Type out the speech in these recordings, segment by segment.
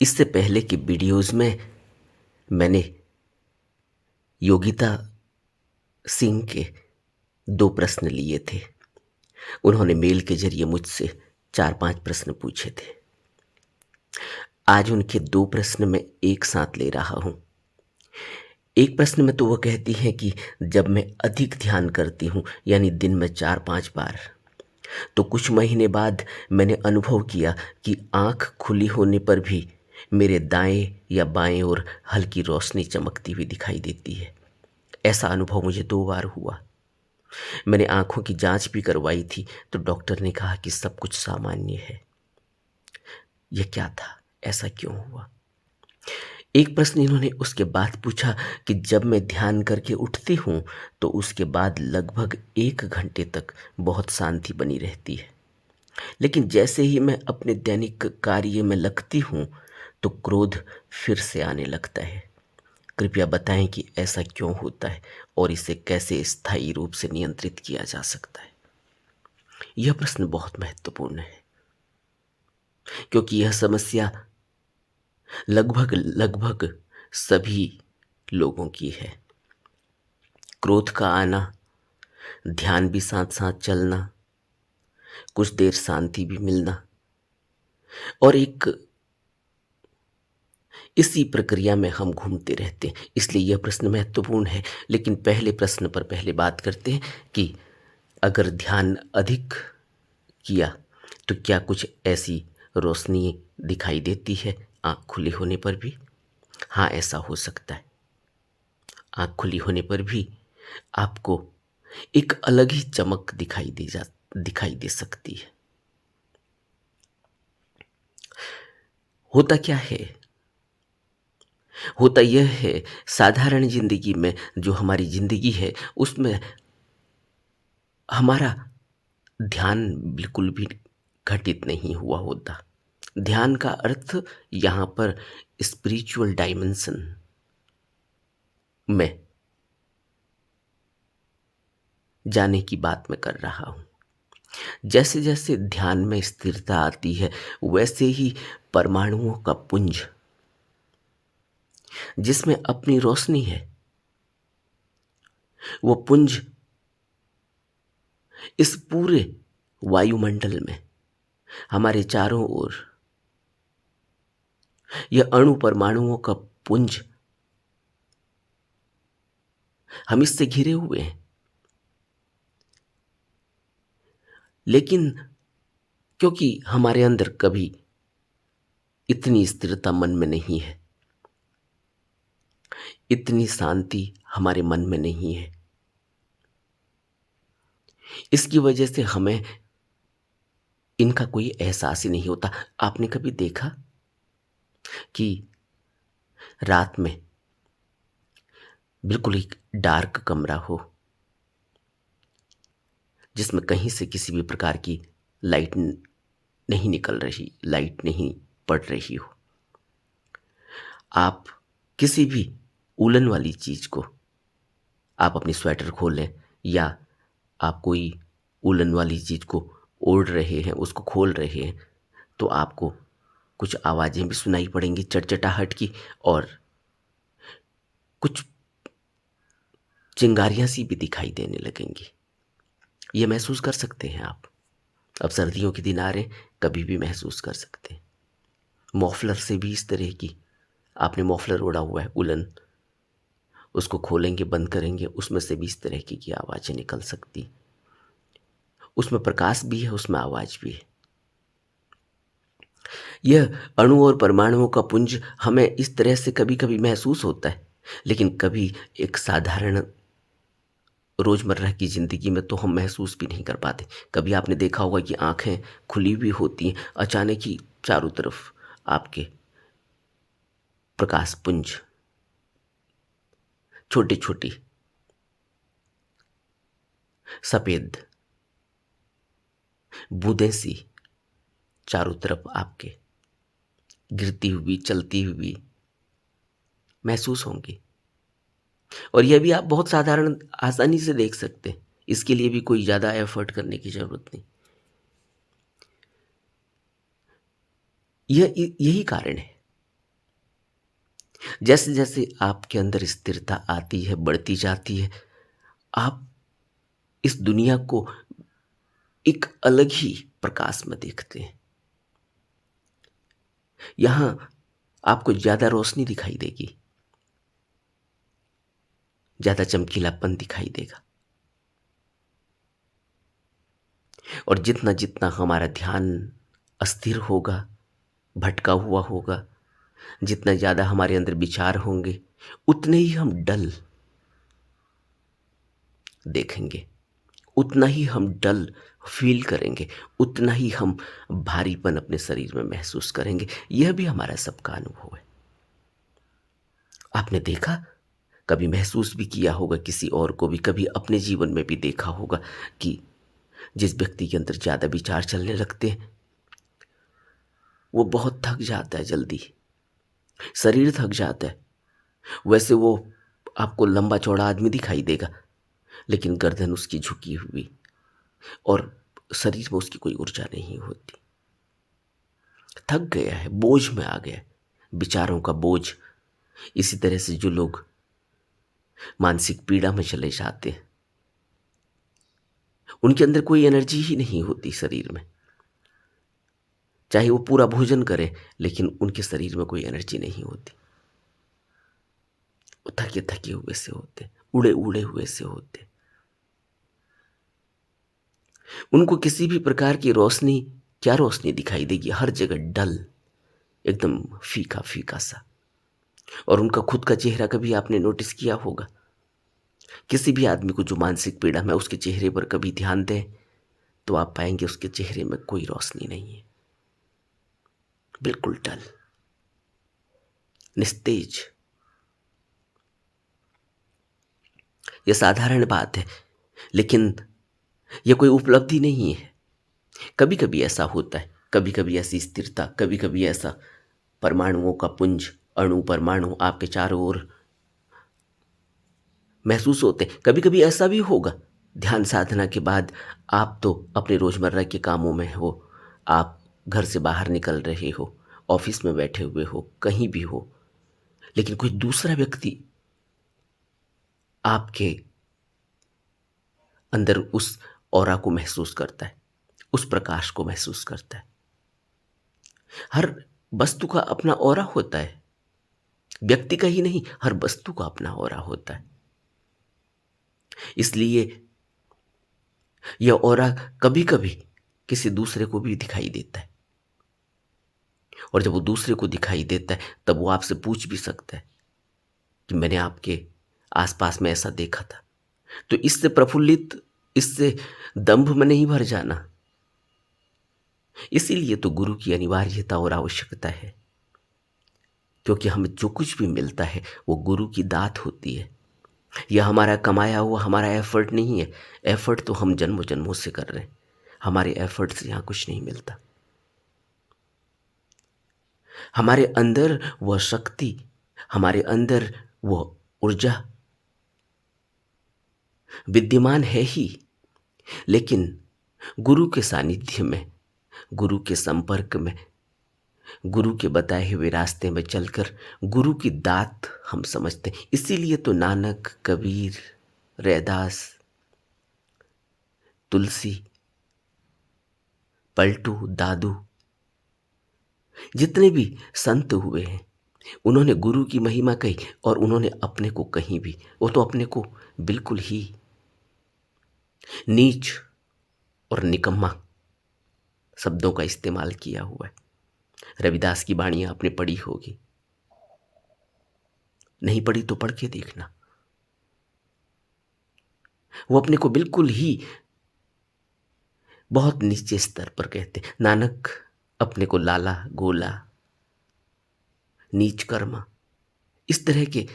इससे पहले की वीडियोज़ में मैंने योगिता सिंह के 2 प्रश्न लिए थे। उन्होंने मेल के ज़रिए मुझसे 4-5 प्रश्न पूछे थे। आज उनके 2 प्रश्न मैं एक साथ ले रहा हूँ। एक प्रश्न में तो वो कहती हैं कि जब मैं अधिक ध्यान करती हूँ, यानी दिन में 4-5 बार, तो कुछ महीने बाद मैंने अनुभव किया कि आँख खुली होने पर भी मेरे दाएँ या बाएँ ओर हल्की रोशनी चमकती हुई दिखाई देती है। ऐसा अनुभव मुझे 2 बार हुआ। मैंने आँखों की जाँच भी करवाई थी, तो डॉक्टर ने कहा कि सब कुछ सामान्य है। यह क्या था? ऐसा क्यों हुआ? एक प्रश्न इन्होंने उसके बाद पूछा कि जब मैं ध्यान करके उठती हूँ, तो उसके बाद लगभग 1 घंटे तक बहुत शांति बनी रहती है। लेकिन जैसे ही मैं अपने दैनिक कार्य में लगती हूँ, तो क्रोध फिर से आने लगता है। कृपया बताएं कि ऐसा क्यों होता है और इसे कैसे स्थायी रूप से नियंत्रित किया जा सकता है। यह प्रश्न बहुत महत्वपूर्ण है, क्योंकि यह समस्या लगभग लगभग सभी लोगों की है। क्रोध का आना, ध्यान भी साथ साथ चलना, कुछ देर शांति भी मिलना, और एक इसी प्रक्रिया में हम घूमते रहते हैं। इसलिए यह प्रश्न महत्वपूर्ण है। लेकिन पहले प्रश्न पर पहले बात करते हैं कि अगर ध्यान अधिक किया तो क्या कुछ ऐसी रोशनी दिखाई देती है आँख खुली होने पर भी? हाँ, ऐसा हो सकता है। आँख खुली होने पर भी आपको एक अलग ही चमक दिखाई दे सकती है। होता क्या है? होता यह है, साधारण ज़िंदगी में जो हमारी ज़िंदगी है, उसमें हमारा ध्यान बिल्कुल भी घटित नहीं हुआ होता। ध्यान का अर्थ यहाँ पर स्पिरिचुअल डायमेंशन में जाने की बात मैं कर रहा हूँ। जैसे जैसे ध्यान में स्थिरता आती है, वैसे ही परमाणुओं का पुंज, जिसमें अपनी रोशनी है, वो पुंज इस पूरे वायुमंडल में हमारे चारों ओर, यह अणु परमाणुओं का पुंज, हम इससे घिरे हुए हैं। लेकिन क्योंकि हमारे अंदर कभी इतनी स्थिरता मन में नहीं है, इतनी शांति हमारे मन में नहीं है, इसकी वजह से हमें इनका कोई एहसास ही नहीं होता। आपने कभी देखा कि रात में बिल्कुल एक डार्क कमरा हो, जिसमें कहीं से किसी भी प्रकार की लाइट नहीं निकल रही, लाइट नहीं पड़ रही हो, आप किसी भी उलन वाली चीज़ को, आप अपनी स्वेटर खोलें या आप कोई उलन वाली चीज़ को ओढ़ रहे हैं, उसको खोल रहे हैं, तो आपको कुछ आवाज़ें भी सुनाई पड़ेंगी चटचटाहट की, और कुछ चिंगारियाँ सी भी दिखाई देने लगेंगी। ये महसूस कर सकते हैं आप। अब सर्दियों के दिन आ रहे हैं, कभी भी महसूस कर सकते हैं। मॉफलर से भी इस तरह की, आपने मॉफलर ओढ़ा हुआ है उलन, उसको खोलेंगे बंद करेंगे, उसमें से भी इस तरह की आवाज़ें निकल सकती। उसमें प्रकाश भी है, उसमें आवाज़ भी है। यह अणु और परमाणुओं का पुंज हमें इस तरह से कभी कभी महसूस होता है, लेकिन कभी एक साधारण रोज़मर्रा की ज़िंदगी में तो हम महसूस भी नहीं कर पाते। कभी आपने देखा होगा कि आँखें खुली हुई होती हैं, अचानक ही चारों तरफ आपके प्रकाश पुंज, छोटी छोटी सफ़ेद बूंदें सी चारों तरफ आपके गिरती हुई, चलती हुई महसूस होंगी। और यह भी आप बहुत साधारण आसानी से देख सकते हैं। इसके लिए भी कोई ज़्यादा एफर्ट करने की ज़रूरत नहीं। यही कारण है जैसे जैसे आपके अंदर स्थिरता आती है, बढ़ती जाती है, आप इस दुनिया को एक अलग ही प्रकाश में देखते हैं। यहाँ आपको ज़्यादा रोशनी दिखाई देगी, ज़्यादा चमकीलापन दिखाई देगा। और जितना जितना हमारा ध्यान अस्थिर होगा, भटका हुआ होगा, जितना ज़्यादा हमारे अंदर विचार होंगे, उतने ही हम डल देखेंगे, उतना ही हम डल फील करेंगे, उतना ही हम भारीपन अपने शरीर में महसूस करेंगे। यह भी हमारा सबका अनुभव है। आपने देखा, कभी महसूस भी किया होगा, किसी और को भी कभी अपने जीवन में भी देखा होगा कि जिस व्यक्ति के अंदर ज़्यादा विचार चलने लगते हैं, वो बहुत थक जाता है जल्दी, शरीर थक जाता है। वैसे वो आपको लंबा चौड़ा आदमी दिखाई देगा, लेकिन गर्दन उसकी झुकी हुई और शरीर में उसकी कोई ऊर्जा नहीं होती। थक गया है, बोझ में आ गया है, विचारों का बोझ। इसी तरह से जो लोग मानसिक पीड़ा में चले जाते हैं, उनके अंदर कोई एनर्जी ही नहीं होती शरीर में। चाहे वो पूरा भोजन करें, लेकिन उनके शरीर में कोई एनर्जी नहीं होती। वो थके थके हुए से होते, उड़े उड़े हुए से होते। उनको किसी भी प्रकार की रोशनी, क्या रोशनी दिखाई देगी? हर जगह डल, एकदम फीका फीका सा। और उनका खुद का चेहरा कभी आपने नोटिस किया होगा? किसी भी आदमी को जो मानसिक पीड़ा में, उसके चेहरे पर कभी ध्यान दें तो आप पाएंगे उसके चेहरे में कोई रोशनी नहीं है, बिल्कुल डल, निस्तेज। यह साधारण बात है, लेकिन यह कोई उपलब्धि नहीं है। कभी कभी ऐसा होता है, कभी कभी ऐसी स्थिरता, कभी कभी ऐसा परमाणुओं का पुंज, अणु परमाणु आपके चारों ओर महसूस होते हैं। कभी कभी ऐसा भी होगा, ध्यान साधना के बाद आप तो अपने रोजमर्रा के कामों में हो, आप घर से बाहर निकल रहे हो, ऑफिस में बैठे हुए हो, कहीं भी हो, लेकिन कोई दूसरा व्यक्ति आपके अंदर उस ऑरा को महसूस करता है, उस प्रकाश को महसूस करता है। हर वस्तु का अपना ऑरा होता है, व्यक्ति का ही नहीं, हर वस्तु का अपना ऑरा होता है। इसलिए यह ऑरा कभी कभी किसी दूसरे को भी दिखाई देता है, और जब वो दूसरे को दिखाई देता है तब वो आपसे पूछ भी सकता है कि मैंने आपके आसपास में ऐसा देखा था। तो इससे प्रफुल्लित, इससे दंभ में नहीं भर जाना। इसीलिए तो गुरु की अनिवार्यता और आवश्यकता है, क्योंकि हमें जो कुछ भी मिलता है वो गुरु की दात होती है। यह हमारा कमाया हुआ, हमारा एफर्ट नहीं है। एफर्ट तो हम जन्मों जन्मों से कर रहे हैं, हमारे एफर्ट से यहाँ कुछ नहीं मिलता। हमारे अंदर वह शक्ति, हमारे अंदर वह ऊर्जा विद्यमान है ही, लेकिन गुरु के सानिध्य में, गुरु के संपर्क में, गुरु के बताए हुए रास्ते में चलकर गुरु की दात हम समझते हैं। इसीलिए तो नानक, कबीर, रैदास, तुलसी, पलटू, दादू, जितने भी संत हुए हैं, उन्होंने गुरु की महिमा कही, और उन्होंने अपने को कहीं भी, वो तो अपने को बिल्कुल ही नीच और निकम्मा शब्दों का इस्तेमाल किया हुआ है। रविदास की वाणियां आपने पढ़ी होगी, नहीं पढ़ी तो पढ़ के देखना। वो अपने को बिल्कुल ही बहुत नीचे स्तर पर कहते। नानक अपने को लाला, गोला, नीच कर्मा, इस तरह के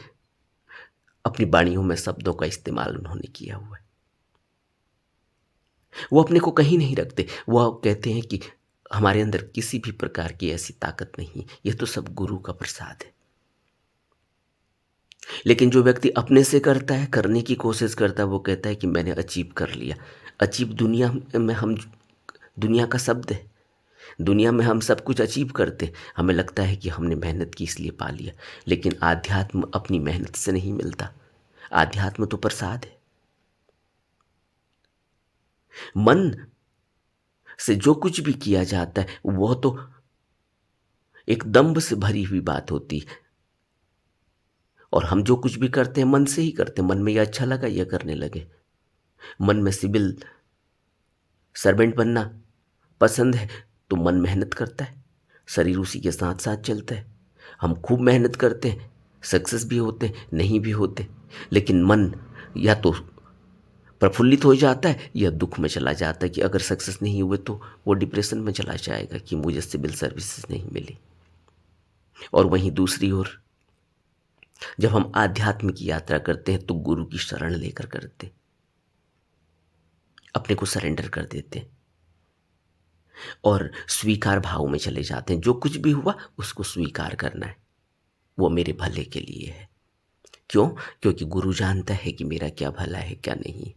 अपनी वाणियों में शब्दों का इस्तेमाल उन्होंने किया हुआ है। वो अपने को कहीं नहीं रखते। वो कहते हैं कि हमारे अंदर किसी भी प्रकार की ऐसी ताकत नहीं है, यह तो सब गुरु का प्रसाद है। लेकिन जो व्यक्ति अपने से करता है, करने की कोशिश करता है, वो कहता है कि मैंने अचीव कर लिया। अचीव दुनिया में हम, दुनिया का शब्द है, दुनिया में हम सब कुछ अचीव करते, हमें लगता है कि हमने मेहनत की इसलिए पा लिया, लेकिन आध्यात्म अपनी मेहनत से नहीं मिलता। आध्यात्म तो प्रसाद है। मन से जो कुछ भी किया जाता है वह तो एक दंभ से भरी हुई बात होती है, और हम जो कुछ भी करते हैं मन से ही करते हैं। मन में यह अच्छा लगा यह करने लगे। मन में सिविल सर्वेंट बनना पसंद है तो मन मेहनत करता है, शरीर उसी के साथ साथ चलता है। हम खूब मेहनत करते हैं, सक्सेस भी होते हैं, नहीं भी होते, लेकिन मन या तो प्रफुल्लित हो जाता है या दुख में चला जाता है कि अगर सक्सेस नहीं हुए तो वो डिप्रेशन में चला जाएगा कि मुझे सिविल सर्विसेज नहीं मिली। और वहीं दूसरी ओर जब हम आध्यात्म की यात्रा करते हैं तो गुरु की शरण लेकर करते, अपने को सरेंडर कर देते और स्वीकार भाव में चले जाते हैं। जो कुछ भी हुआ उसको स्वीकार करना है, वो मेरे भले के लिए है। क्यों? क्योंकि गुरु जानता है कि मेरा क्या भला है क्या नहीं।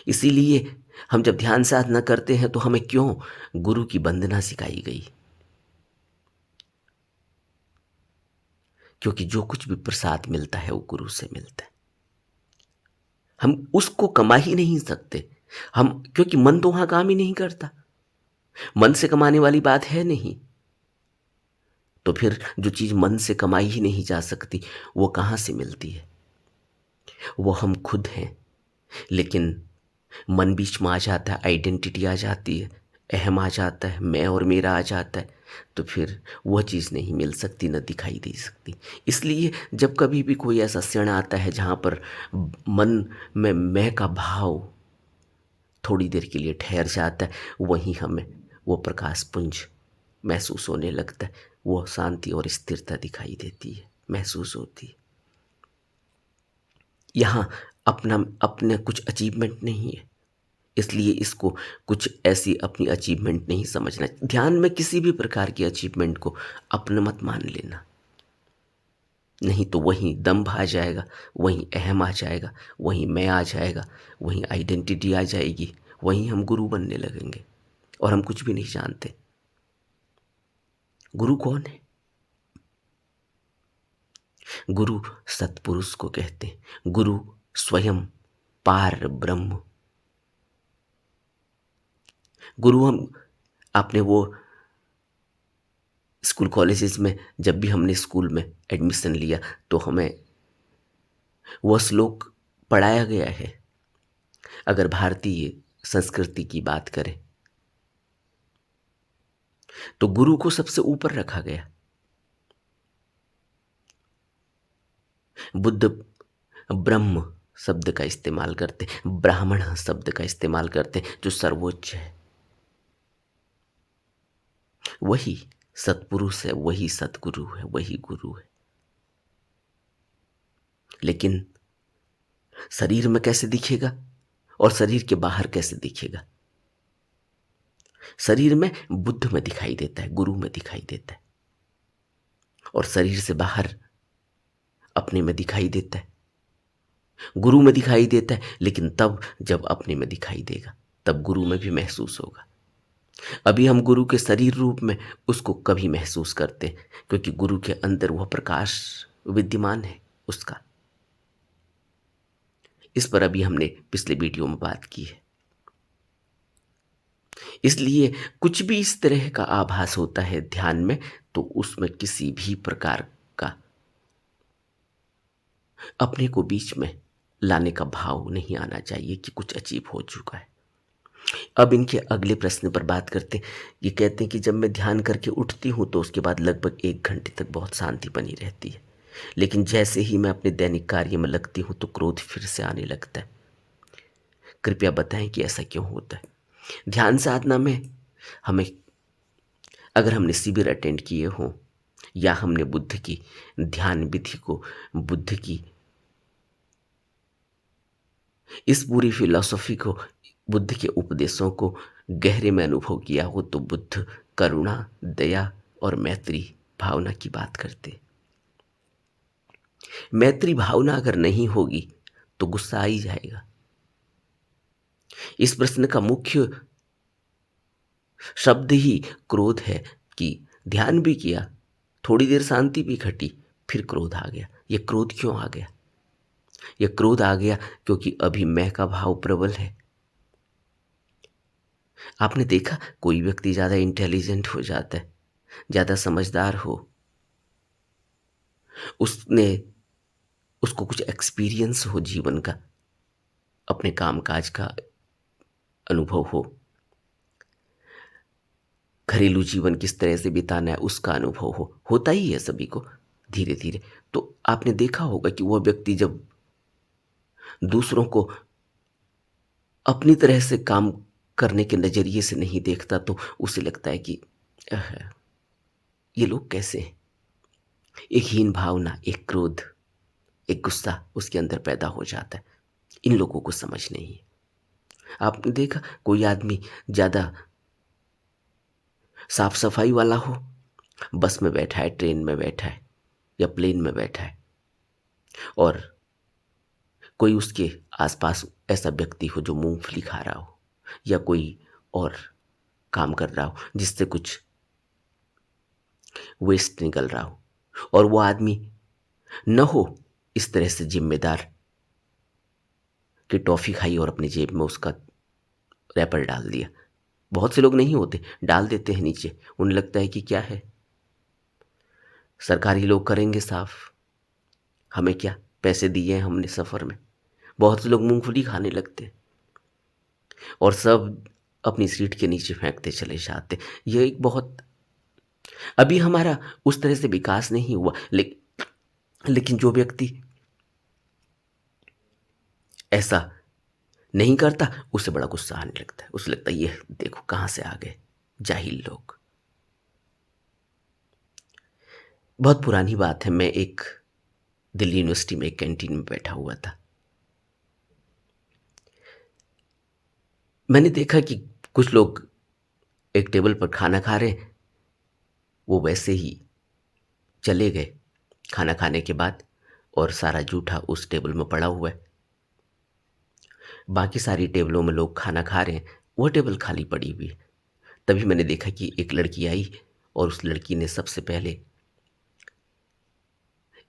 इसीलिए हम जब ध्यान साधना करते हैं तो हमें क्यों गुरु की वंदना सिखाई गई? क्योंकि जो कुछ भी प्रसाद मिलता है वो गुरु से मिलता है। हम उसको कमा ही नहीं सकते, हम, क्योंकि मन तो वहां काम ही नहीं करता। मन से कमाने वाली बात है नहीं। तो फिर जो चीज मन से कमाई ही नहीं जा सकती वो कहां से मिलती है? वो हम खुद हैं। लेकिन मन बीच में आ जाता है, आइडेंटिटी आ जाती है, अहम आ जाता है, मैं और मेरा आ जाता है, तो फिर वह चीज़ नहीं मिल सकती, न दिखाई दे सकती। इसलिए जब कभी भी कोई ऐसा क्षण आता है जहाँ पर मन में मैं का भाव थोड़ी देर के लिए ठहर जाता है, वहीं हमें वो प्रकाश पुंज महसूस होने लगता है, वो शांति और स्थिरता दिखाई देती है, महसूस होती है। यहाँ अपना अपने कुछ अचीवमेंट नहीं है, इसलिए इसको कुछ ऐसी अपनी अचीवमेंट नहीं समझना। ध्यान में किसी भी प्रकार की अचीवमेंट को अपना मत मान लेना, नहीं तो वहीं दंभ आ जाएगा, वहीं अहम आ जाएगा, वहीं मैं आ जाएगा, वहीं आइडेंटिटी आ जाएगी, वहीं हम गुरु बनने लगेंगे और हम कुछ भी नहीं जानते। गुरु कौन है? गुरु सत्पुरुष को कहते हैं। गुरु स्वयं पार ब्रह्म। गुरु हम, आपने वो स्कूल कॉलेजेस में जब भी हमने स्कूल में एडमिशन लिया तो हमें वह श्लोक पढ़ाया गया है। अगर भारतीय संस्कृति की बात करें तो गुरु को सबसे ऊपर रखा गया। बुद्ध ब्रह्म शब्द का इस्तेमाल करते, ब्राह्मण शब्द का इस्तेमाल करते, जो सर्वोच्च है। वही सत्पुरुष है, वही सतगुरु है, वही गुरु है। लेकिन शरीर में कैसे दिखेगा और शरीर के बाहर कैसे दिखेगा? शरीर में बुद्ध में दिखाई देता है, गुरु में दिखाई देता है, और शरीर से बाहर अपने में दिखाई देता है, गुरु में दिखाई देता है। लेकिन तब जब अपने में दिखाई देगा तब गुरु में भी महसूस होगा। अभी हम गुरु के शरीर रूप में उसको कभी महसूस करते हैं, क्योंकि गुरु के अंदर वह प्रकाश विद्यमान है उसका। इस पर अभी हमने पिछले वीडियो में बात की है। इसलिए कुछ भी इस तरह का आभास होता है ध्यान में तो उसमें किसी भी प्रकार का अपने को बीच में लाने का भाव नहीं आना चाहिए कि कुछ अचीव हो चुका है। अब इनके अगले प्रश्न पर बात करते हैं। ये कहते हैं कि जब मैं ध्यान करके उठती हूँ तो उसके बाद लगभग 1 घंटे तक बहुत शांति बनी रहती है, लेकिन जैसे ही मैं अपने दैनिक कार्य में लगती हूँ तो क्रोध फिर से आने लगता है। कृपया बताएं कि ऐसा क्यों होता है? ध्यान साधना में हमें, अगर हमने शिविर अटेंड किए हों या हमने बुद्ध की ध्यान विधि को, बुद्ध की इस पूरी फिलॉसफी को, बुद्ध के उपदेशों को गहरे में अनुभव किया हो, तो बुद्ध करुणा, दया और मैत्री भावना की बात करते। मैत्री भावना अगर नहीं होगी तो गुस्सा आ ही जाएगा। इस प्रश्न का मुख्य शब्द ही क्रोध है कि ध्यान भी किया, थोड़ी देर शांति भी घटी, फिर क्रोध आ गया। ये क्रोध क्यों आ गया? ये क्रोध आ गया क्योंकि अभी मैं का भाव प्रबल है। आपने देखा कोई व्यक्ति ज़्यादा इंटेलिजेंट हो जाता है, ज़्यादा समझदार हो, उसने उसको कुछ एक्सपीरियंस हो जीवन का, अपने काम-काज का अनुभव हो, घरेलू जीवन किस तरह से बिताना है उसका अनुभव हो, होता ही है सभी को धीरे-धीरे। तो आपने देखा होगा कि वह व्यक्ति जब दूसरों को अपनी तरह से काम करने के नज़रिए से नहीं देखता तो उसे लगता है कि अह, ये लोग कैसे हैं? एक हीन भावना, एक क्रोध, एक गुस्सा उसके अंदर पैदा हो जाता है। इन लोगों को समझ नहीं है। आपने देखा कोई आदमी ज़्यादा साफ-सफाई वाला हो, बस में बैठा है, ट्रेन में बैठा है या प्लेन में बैठा है और कोई उसके आस-पास ऐसा व्यक्ति हो जो मूँगफली खा रहा हो या कोई और काम कर रहा हो जिससे कुछ वेस्ट निकल रहा हो और वो आदमी न हो इस तरह से ज़िम्मेदार कि टॉफ़ी खाई और अपनी जेब में उसका रैपर डाल दिया। बहुत से लोग नहीं होते, डाल देते हैं नीचे। उन्हें लगता है कि क्या है, सरकारी लोग करेंगे साफ़, हमें क्या, पैसे दिए हैं हमने सफ़र में। बहुत से लोग मूँगफली खाने लगते हैं और सब अपनी सीट के नीचे फेंकते चले जाते। ये एक बहुत अभी हमारा उस तरह से विकास नहीं हुआ लेकिन जो व्यक्ति ऐसा नहीं करता, उसे बड़ा गुस्सा आने लगता है। उसे लगता है ये देखो कहाँ से आ गए, जाहिल लोग। बहुत पुरानी बात है, मैं एक दिल्ली यूनिवर्सिटी में एक कैंटीन में बैठा हुआ था। मैंने देखा कि कुछ लोग एक टेबल पर खाना खा रहे हैं, वो वैसे ही चले गए खाना खाने के बाद और सारा जूठा उस टेबल में पड़ा हुआ है। बाकी सारी टेबलों में लोग खाना खा रहे हैं, वो टेबल खाली पड़ी हुई है। तभी मैंने देखा कि एक लड़की आई और उस लड़की ने सबसे पहले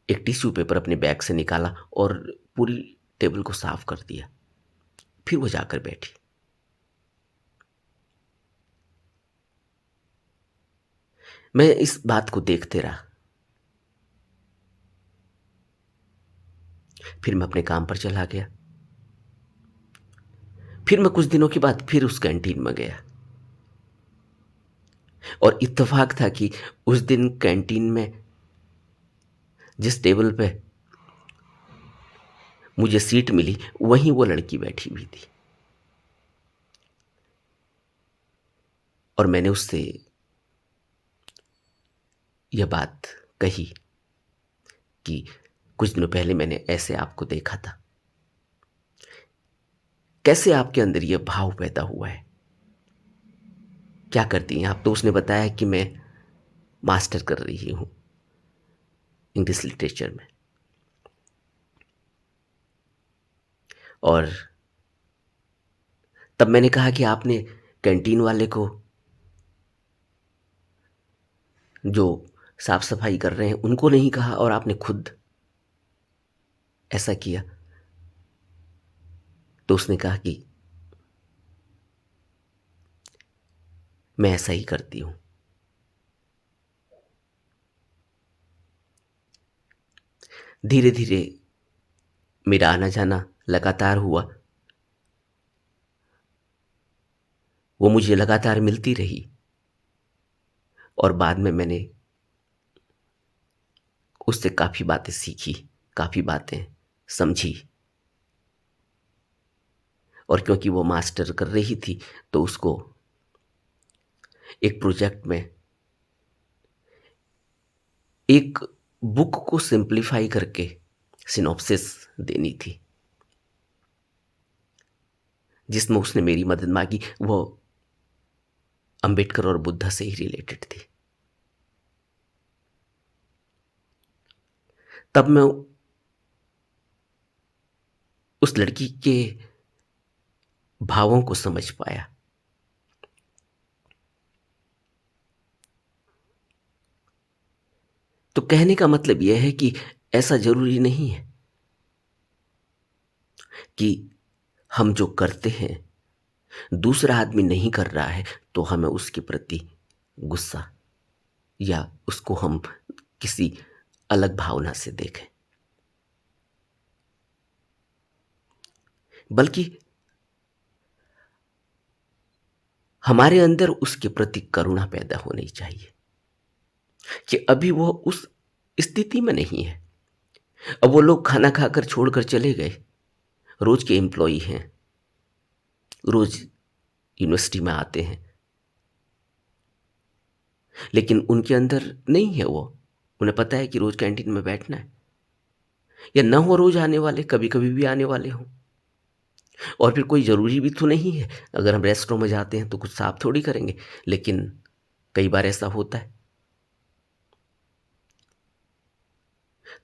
एक टिश्यू पेपर अपने बैग से निकाला और पूरी टेबल को साफ कर दिया। फिर वो जाकर बैठी। मैं इस बात को देखते रहा। फिर मैं अपने काम पर चला गया। फिर मैं कुछ दिनों के बाद फिर उस कैंटीन में गया और इत्तेफ़ाक था कि उस दिन कैंटीन में जिस टेबल पे मुझे सीट मिली, वहीं वो लड़की बैठी हुई थी और मैंने उससे यह बात कही कि कुछ दिनों पहले मैंने ऐसे आपको देखा था। कैसे आपके अंदर ये भाव पैदा हुआ है? क्या करती हैं आप? तो उसने बताया कि मैं मास्टर कर रही हूँ इंग्लिश लिटरेचर में और तब मैंने कहा कि आपने कैंटीन वाले को जो साफ-सफाई कर रहे हैं, उनको नहीं कहा और आपने खुद ऐसा किया। तो उसने कहा कि मैं ऐसा ही करती हूँ। धीरे-धीरे मेरा आना-जाना लगातार हुआ। वो मुझे लगातार मिलती रही और बाद में मैंने उससे काफ़ी बातें सीखी, काफ़ी बातें समझी और क्योंकि वो मास्टर कर रही थी, तो उसको एक प्रोजेक्ट में एक बुक को सिम्प्लीफाई करके सिनॉप्सिस देनी थी, जिसमें उसने मेरी मदद माँगी। वो अम्बेडकर और बुद्धा से ही रिलेटेड थी। तब मैं उस लड़की के भावों को समझ पाया। तो कहने का मतलब यह है कि ऐसा ज़रूरी नहीं है कि हम जो करते हैं, दूसरा आदमी नहीं कर रहा है, तो हमें उसके प्रति गुस्सा या उसको हम किसी अलग भावना से देखें। बल्कि हमारे अंदर उसके प्रति करुणा पैदा होनी चाहिए कि अभी वो उस स्थिति में नहीं है। अब वो लोग खाना खाकर छोड़कर चले गए, रोज़ के एम्प्लॉयी हैं, रोज़ यूनिवर्सिटी में आते हैं, लेकिन उनके अंदर नहीं है वो। उन्हें पता है कि रोज़ कैंटीन में बैठना है, या ना हो रोज़ आने वाले, कभी-कभी भी आने वाले हों। और फिर कोई ज़रूरी भी तो नहीं है, अगर हम रेस्टोरेंट में जाते हैं तो कुछ साफ़ थोड़ी करेंगे, लेकिन कई बार ऐसा होता है।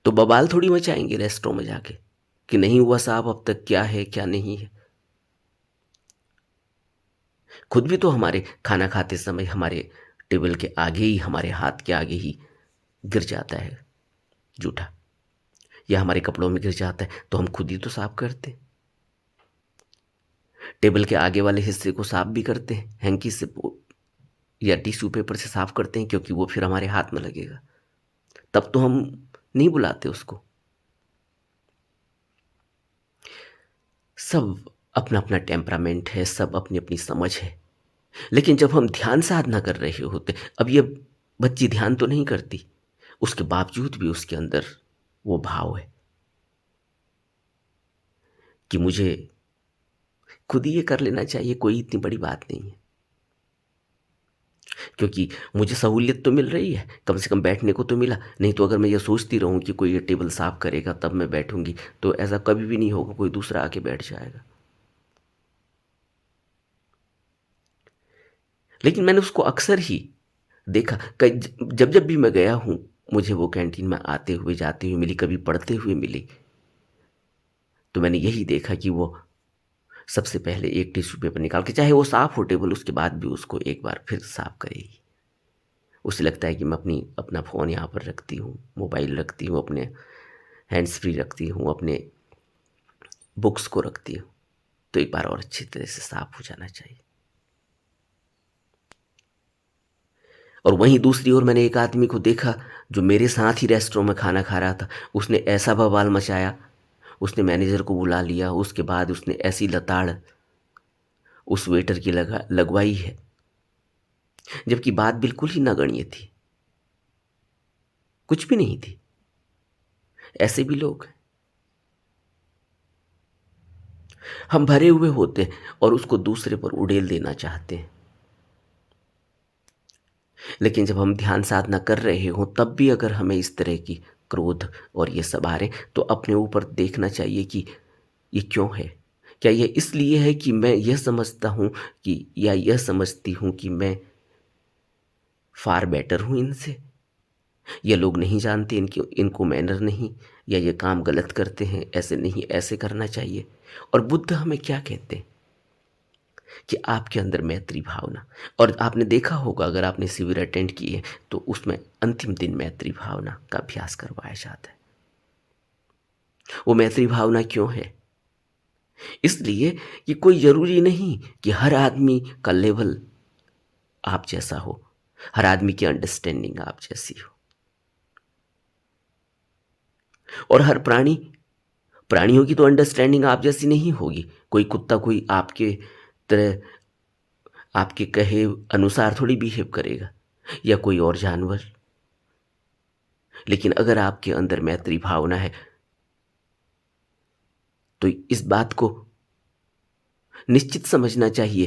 तो बवाल थोड़ी मचाएँगे रेस्टोरेंट में जाके कि नहीं हुआ साहब अब तक, क्या है, क्या नहीं है। खुद भी तो हमारे खाना खाते समय हमारे टेबल के आगे ही, हमारे हाथ के आगे ही गिर जाता है जूठा, या हमारे कपड़ों में गिर जाता है, तो हम खुद ही तो साफ करते हैं। टेबल के आगे वाले हिस्से को साफ भी करते हैं, हैंकी से या टिश्यू पेपर से साफ करते हैं, क्योंकि वो फिर हमारे हाथ में लगेगा। तब तो हम नहीं बुलाते उसको। सब अपना अपना टेम्परामेंट है, सब अपनी अपनी समझ है। लेकिन जब हम ध्यान साधना कर रहे होते, अब ये बच्ची ध्यान तो नहीं करती, उसके बावजूद भी उसके अंदर वो भाव है कि मुझे खुद ही ये कर लेना चाहिए, कोई इतनी बड़ी बात नहीं है, क्योंकि मुझे सहूलियत तो मिल रही है, कम से कम बैठने को तो मिला। नहीं तो अगर मैं ये सोचती रहूं कि कोई ये टेबल साफ करेगा तब मैं बैठूंगी, तो ऐसा कभी भी नहीं होगा, कोई दूसरा आके बैठ जाएगा। लेकिन मैंने उसको अक्सर ही देखा, जब जब भी मैं गया हूं, मुझे वो कैंटीन में आते हुए जाते हुए मिली, कभी पढ़ते हुए मिली, तो मैंने यही देखा कि वो सबसे पहले एक टिश्यू पेपर निकाल के, चाहे वो साफ हो टेबल, उसके बाद भी उसको एक बार फिर साफ करेगी। उसे लगता है कि मैं अपना फ़ोन यहाँ पर रखती हूँ, मोबाइल रखती हूँ, अपने हैंड्स फ्री रखती हूँ, अपने बुक्स को रखती हूँ, तो एक बार और अच्छी तरह से साफ हो जाना चाहिए। और वहीं दूसरी ओर मैंने एक आदमी को देखा जो मेरे साथ ही रेस्टोरेंट में खाना खा रहा था। उसने ऐसा बवाल मचाया, उसने मैनेजर को बुला लिया, उसके बाद उसने ऐसी लताड़ उस वेटर की लगवाई है, जबकि बात बिल्कुल ही नगण्य थी, कुछ भी नहीं थी। ऐसे भी लोग हैं। हम भरे हुए होते हैं और उसको दूसरे पर उड़ेल देना चाहते हैं। लेकिन जब हम ध्यान साधना कर रहे हों, तब भी अगर हमें इस तरह की क्रोध और ये सब आ रहे, तो अपने ऊपर देखना चाहिए कि ये क्यों है। क्या ये इसलिए है कि मैं यह समझता हूँ कि, या यह समझती हूँ कि मैं फार बेटर हूँ इनसे, ये लोग नहीं जानते, इनको मैनर नहीं, या ये काम गलत करते हैं, ऐसे नहीं, ऐसे करना चाहिए। और बुद्ध हमें क्या कहते हैं कि आपके अंदर मैत्री भावना। और आपने देखा होगा, अगर आपने शिविर अटेंड किए, तो उसमें अंतिम दिन मैत्री भावना का अभ्यास करवाया जाता है। वो मैत्री भावना क्यों है? इसलिए कि कोई ज़रूरी नहीं कि हर आदमी का लेवल आप जैसा हो, हर आदमी की अंडरस्टैंडिंग आप जैसी हो। और हर प्राणियों की तो अंडरस्टैंडिंग आप जैसी नहीं होगी। कोई कुत्ता कोई आपके तरह, आपके कहे अनुसार थोड़ी बिहेव करेगा, या कोई और जानवर। लेकिन अगर आपके अंदर मैत्री भावना है, तो इस बात को निश्चित समझना चाहिए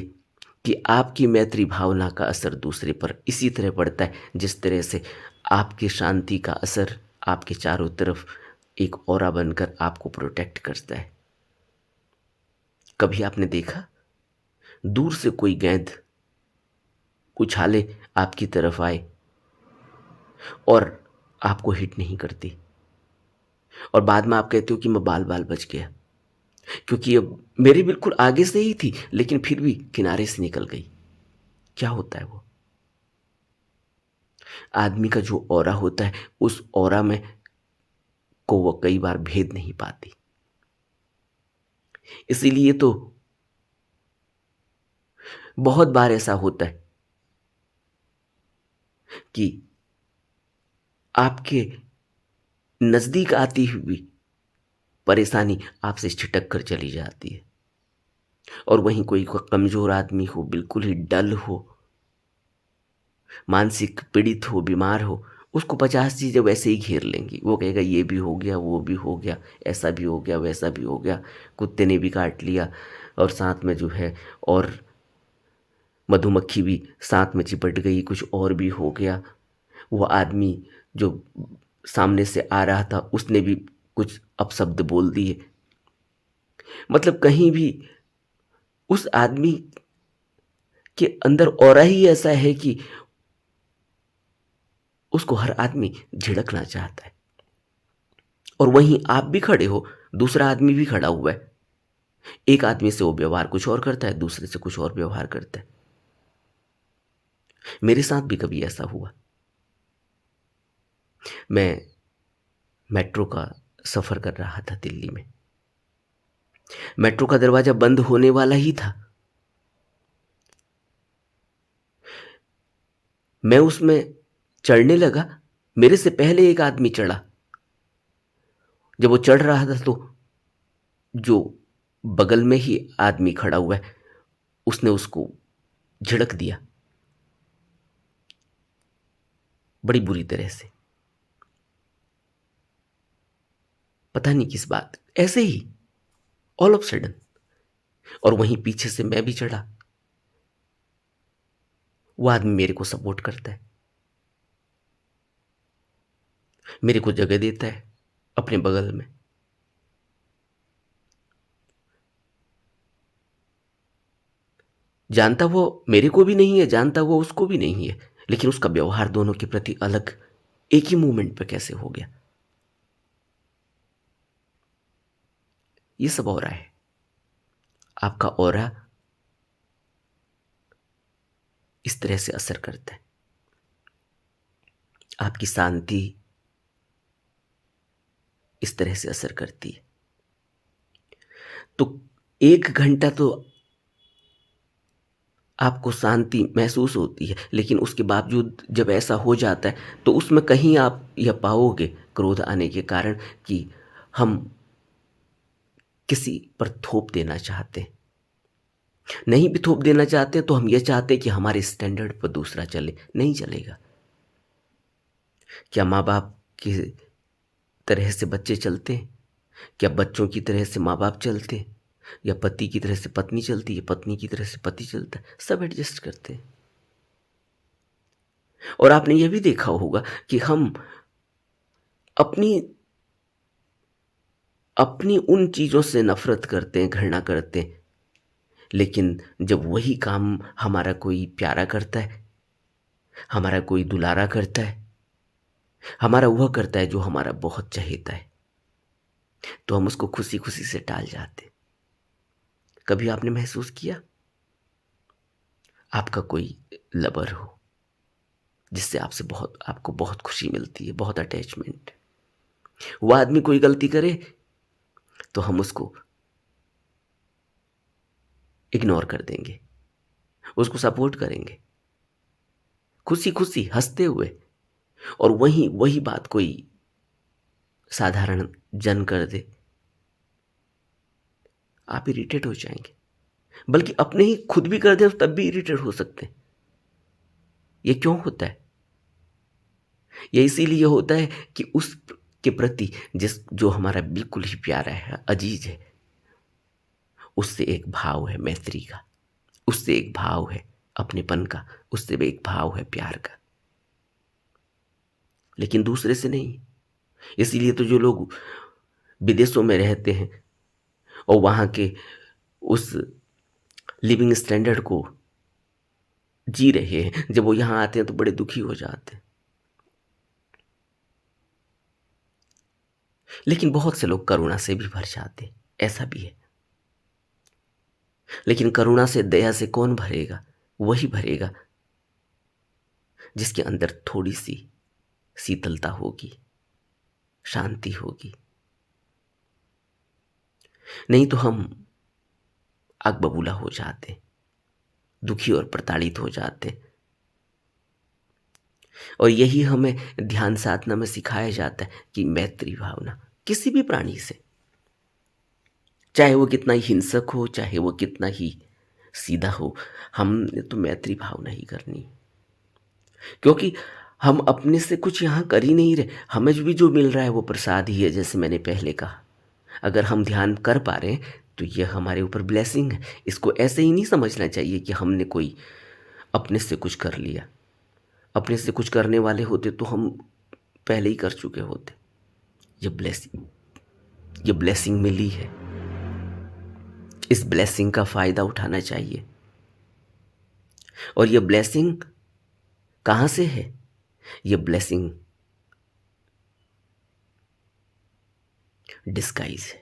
कि आपकी मैत्री भावना का असर दूसरे पर इसी तरह पड़ता है, जिस तरह से आपकी शांति का असर आपके चारों तरफ एक ऑरा बनकर आपको प्रोटेक्ट करता है। कभी आपने देखा, दूर से कोई गेंद उछाले आपकी तरफ आए और आपको हिट नहीं करती, और बाद में आप कहते हो कि मैं बाल बाल बच गया, क्योंकि अब मेरे बिल्कुल आगे से ही थी, लेकिन फिर भी किनारे से निकल गई। क्या होता है वो? आदमी का जो ऑरा होता है, उस ऑरा में को वो कई बार भेद नहीं पाती। इसीलिए तो बहुत बार ऐसा होता है कि आपके नज़दीक आती हुई परेशानी आपसे छिटक कर चली जाती है, और वहीं कोई कमज़ोर आदमी हो, बिल्कुल ही डल हो, मानसिक पीड़ित हो, बीमार हो, उसको 50 चीज़ें वैसे ही घेर लेंगी। वो कहेगा ये भी हो गया, वो भी हो गया, ऐसा भी हो गया, वैसा भी हो गया, कुत्ते ने भी काट लिया, और साथ में जो है, और मधुमक्खी भी साथ में चिपट गई, कुछ और भी हो गया। वो आदमी जो सामने से आ रहा था, उसने भी कुछ अपशब्द बोल दिए। मतलब कहीं भी उस आदमी के अंदर ऑरा ही ऐसा है कि उसको हर आदमी झिड़कना चाहता है। और वहीं आप भी खड़े हो, दूसरा आदमी भी खड़ा हुआ है। एक आदमी से वो व्यवहार कुछ और करता है, दूसरे से कुछ और व्यवहार करता है। मेरे साथ भी कभी ऐसा हुआ। मैं मेट्रो का सफर कर रहा था दिल्ली में। मेट्रो का दरवाजा बंद होने वाला ही था। मैं उसमें चढ़ने लगा, मेरे से पहले एक आदमी चढ़ा। जब वो चढ़ रहा था तो जो बगल में ही आदमी खड़ा हुआ है, उसने उसको झिड़क दिया, बड़ी बुरी तरह से। पता नहीं किस बात, ऐसे ही ऑल ऑफ सडन। और वहीं पीछे से मैं भी चढ़ा। वो आदमी मेरे को सपोर्ट करता है, मेरे को जगह देता है अपने बगल में। जानता वो मेरे को भी नहीं है, जानता वो उसको भी नहीं है, लेकिन उसका व्यवहार दोनों के प्रति अलग एक ही मोमेंट पे कैसे हो गया। ये सब हो रहा है। आपका ऑरा इस तरह से असर करता है। आपकी शांति इस तरह से असर करती है। तो 1 घंटा तो आपको शांति महसूस होती है, लेकिन उसके बावजूद जब ऐसा हो जाता है तो उसमें कहीं आप यह पाओगे, क्रोध आने के कारण, कि हम किसी पर थोप देना चाहते हैं। नहीं भी थोप देना चाहते तो हम ये चाहते हैं कि हमारे स्टैंडर्ड पर दूसरा चले। नहीं चलेगा। क्या माँ बाप की तरह से बच्चे चलते हैं? क्या बच्चों की तरह से माँ बाप चलते हैं? या पति की तरह से पत्नी चलती है, पत्नी की तरह से पति चलता है? सब एडजस्ट करते हैं। और आपने यह भी देखा होगा कि हम अपनी अपनी उन चीज़ों से नफरत करते हैं, घृणा करते हैं, लेकिन जब वही काम हमारा कोई प्यारा करता है, हमारा कोई दुलारा करता है, हमारा वह करता है जो हमारा बहुत चहेता है, तो हम उसको खुशी खुशी से टाल जाते। कभी आपने महसूस किया, आपका कोई लवर हो जिससे आपको बहुत खुशी मिलती है, बहुत अटैचमेंट, वह आदमी कोई गलती करे तो हम उसको इग्नोर कर देंगे, उसको सपोर्ट करेंगे, खुशी खुशी हंसते हुए। और वही वही बात कोई साधारण जन कर दे, आप इरिटेट हो जाएंगे। बल्कि अपने ही खुद भी कर दे तब भी इरिटेट हो सकते हैं। ये क्यों होता है? ये इसीलिए होता है कि उस के प्रति जिस जो हमारा बिल्कुल ही प्यारा है, अजीज है, उससे एक भाव है मैत्री का, उससे एक भाव है अपनेपन का, उससे भी एक भाव है प्यार का, लेकिन दूसरे से नहीं। इसीलिए तो जो लोग विदेशों में रहते हैं और वहाँ के उस लिविंग स्टैंडर्ड को जी रहे हैं, जब वो यहाँ आते हैं तो बड़े दुखी हो जाते हैं। लेकिन बहुत से लोग करुणा से भी भर जाते हैं, ऐसा भी है। लेकिन करुणा से, दया से कौन भरेगा? वही भरेगा जिसके अंदर थोड़ी सी शीतलता होगी, शांति होगी। नहीं तो हम आग बबूला हो जाते, दुखी और प्रताड़ित हो जाते। और यही हमें ध्यान साधना में सिखाया जाता है कि मैत्री भावना किसी भी प्राणी से, चाहे वो कितना ही हिंसक हो, चाहे वो कितना ही सीधा हो, हमने तो मैत्री भावना ही करनी। क्योंकि हम अपने से कुछ यहाँ कर ही नहीं रहे, हमें भी जो मिल रहा है वो प्रसाद ही है। जैसे मैंने पहले कहा, अगर हम ध्यान कर पा रहे हैं तो यह हमारे ऊपर ब्लेसिंग है। इसको ऐसे ही नहीं समझना चाहिए कि हमने कोई अपने से कुछ कर लिया। अपने से कुछ करने वाले होते तो हम पहले ही कर चुके होते। ये ब्लेसिंग मिली है, इस ब्लेसिंग का फायदा उठाना चाहिए। और ये ब्लेसिंग कहाँ से है? ये ब्लेसिंग डिस्गाइज है।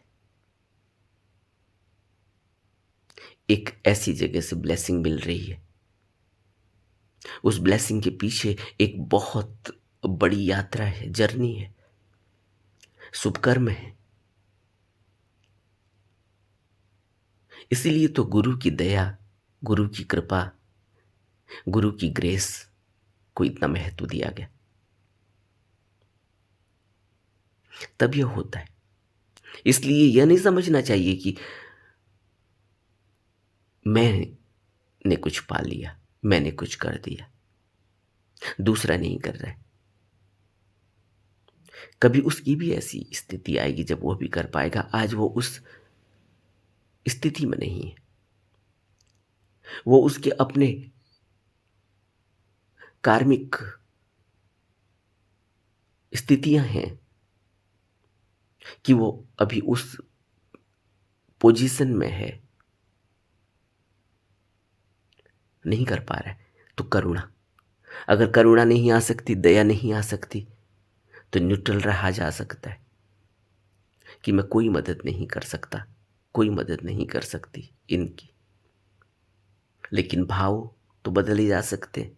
एक ऐसी जगह से ब्लेसिंग मिल रही है, उस ब्लेसिंग के पीछे एक बहुत बड़ी यात्रा है, जर्नी है, शुभ कर्म है। इसीलिए तो गुरु की दया, गुरु की कृपा, गुरु की ग्रेस को इतना महत्व दिया गया। तब यह होता है। इसलिए यह नहीं समझना चाहिए कि मैंने कुछ पा लिया, मैंने कुछ कर दिया, दूसरा नहीं कर रहा है। कभी उसकी भी ऐसी स्थिति आएगी जब वो भी कर पाएगा। आज वो उस स्थिति में नहीं है, वो उसके अपने कार्मिक स्थितियां हैं कि वो अभी उस पोजीशन में है, नहीं कर पा रहा है। तो करुणा, अगर करुणा नहीं आ सकती, दया नहीं आ सकती, तो न्यूट्रल रहा जा सकता है कि मैं कोई मदद नहीं कर सकता, कोई मदद नहीं कर सकती इनकी। लेकिन भाव तो बदल ही जा सकते हैं।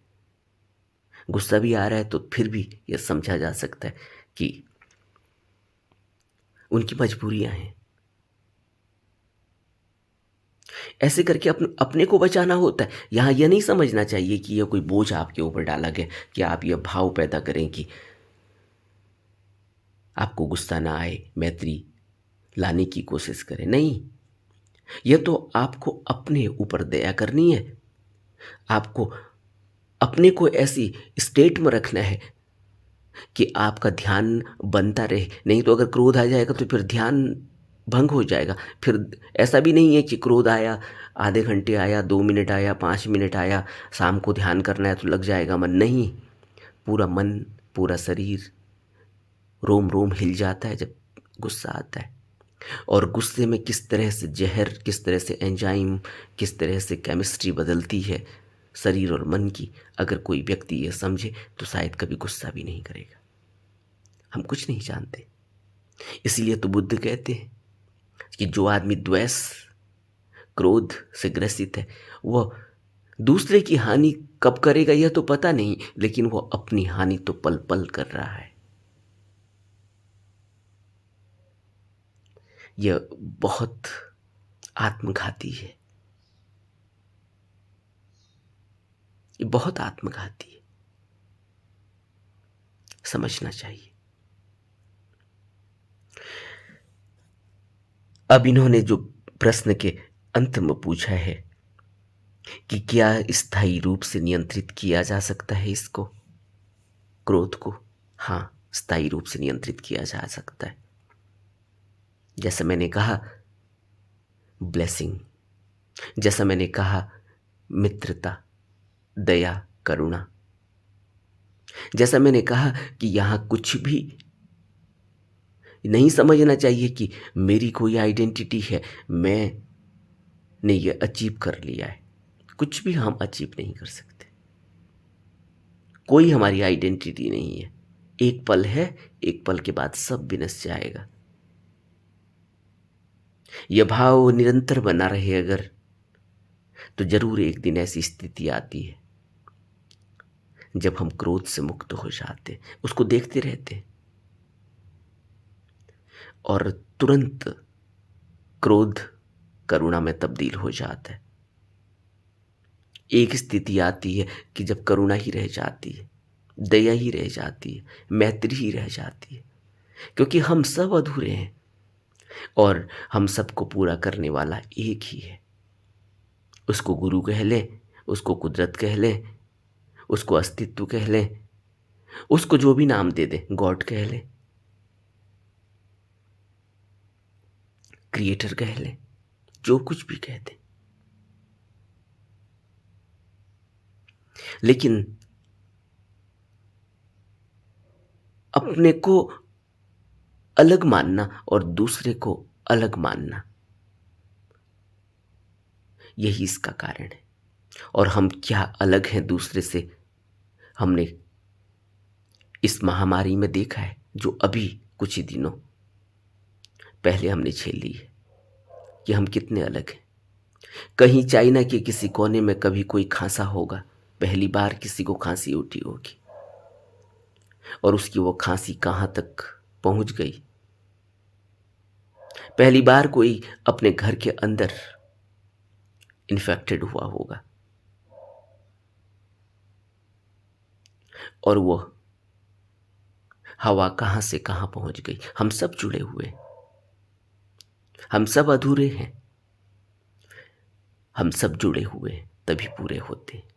गुस्सा भी आ रहा है तो फिर भी यह समझा जा सकता है कि उनकी मजबूरियां हैं। ऐसे करके अपने को बचाना होता है। यहाँ यह नहीं समझना चाहिए कि यह कोई बोझ आपके ऊपर डाला गया कि आप यह भाव पैदा करें कि आपको गुस्सा ना आए, मैत्री लाने की कोशिश करें। नहीं, यह तो आपको अपने ऊपर दया करनी है। आपको अपने को ऐसी स्टेट में रखना है कि आपका ध्यान बनता रहे। नहीं तो अगर क्रोध आ जाएगा तो फिर ध्यान भंग हो जाएगा। फिर ऐसा भी नहीं है कि क्रोध आया, आधे घंटे आया, 2 मिनट आया, 5 मिनट आया, शाम को ध्यान करना है तो लग जाएगा मन। नहीं, पूरा मन, पूरा शरीर, रोम रोम हिल जाता है जब गुस्सा आता है। और गुस्से में किस तरह से जहर, किस तरह से एंजाइम, किस तरह से केमिस्ट्री बदलती है शरीर और मन की, अगर कोई व्यक्ति ये समझे तो शायद कभी गुस्सा भी नहीं करेगा। हम कुछ नहीं जानते। इसीलिए तो बुद्ध कहते हैं कि जो आदमी द्वेष, क्रोध से ग्रसित है, वह दूसरे की हानि कब करेगा यह तो पता नहीं, लेकिन वह अपनी हानि तो पल पल कर रहा है। यह बहुत आत्मघाती है, ये बहुत आत्मघाती है, समझना चाहिए। अब इन्होंने जो प्रश्न के अंत में पूछा है कि क्या स्थायी रूप से नियंत्रित किया जा सकता है इसको, क्रोध को? हाँ, स्थायी रूप से नियंत्रित किया जा सकता है। जैसा मैंने कहा ब्लेसिंग, जैसा मैंने कहा मित्रता, दया, करुणा, जैसा मैंने कहा कि यहां कुछ भी नहीं समझना चाहिए कि मेरी कोई आइडेंटिटी है, मैंने ये अचीव कर लिया है। कुछ भी हम अचीव नहीं कर सकते, कोई हमारी आइडेंटिटी नहीं है। एक पल है, एक पल के बाद सब विनश जाएगा। यह भाव निरंतर बना रहे अगर, तो जरूर एक दिन ऐसी स्थिति आती है जब हम क्रोध से मुक्त हो जाते, उसको देखते रहते और तुरंत क्रोध करुणा में तब्दील हो जाता है। एक स्थिति आती है कि जब करुणा ही रह जाती है, दया ही रह जाती है, मैत्री ही रह जाती है, क्योंकि हम सब अधूरे हैं और हम सबको पूरा करने वाला एक ही है। उसको गुरु कह लें, उसको कुदरत कह लें, उसको अस्तित्व कह लें, उसको जो भी नाम दे दें, गॉड कह लें, क्रिएटर कह लें, जो कुछ भी कह दें। लेकिन अपने को अलग मानना और दूसरे को अलग मानना, यही इसका कारण है। और हम क्या अलग हैं दूसरे से, हमने इस महामारी में देखा है, जो अभी कुछ ही दिनों पहले हमने झेल ली है कि हम कितने अलग हैं। कहीं चाइना के किसी कोने में कभी कोई खांसा होगा, पहली बार किसी को खांसी उठी होगी और उसकी वो खांसी कहाँ तक पहुंच गई। पहली बार कोई अपने घर के अंदर इन्फेक्टेड हुआ होगा और वो हवा कहाँ से कहाँ पहुंच गई। हम सब जुड़े हुए हैं, हम सब अधूरे हैं, हम सब जुड़े हुए हैं तभी पूरे होते हैं।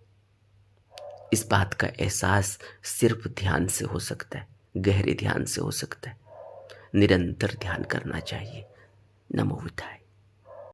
इस बात का एहसास सिर्फ ध्यान से हो सकता है, गहरे ध्यान से हो सकता है। निरंतर ध्यान करना चाहिए। नमो बुद्धाय।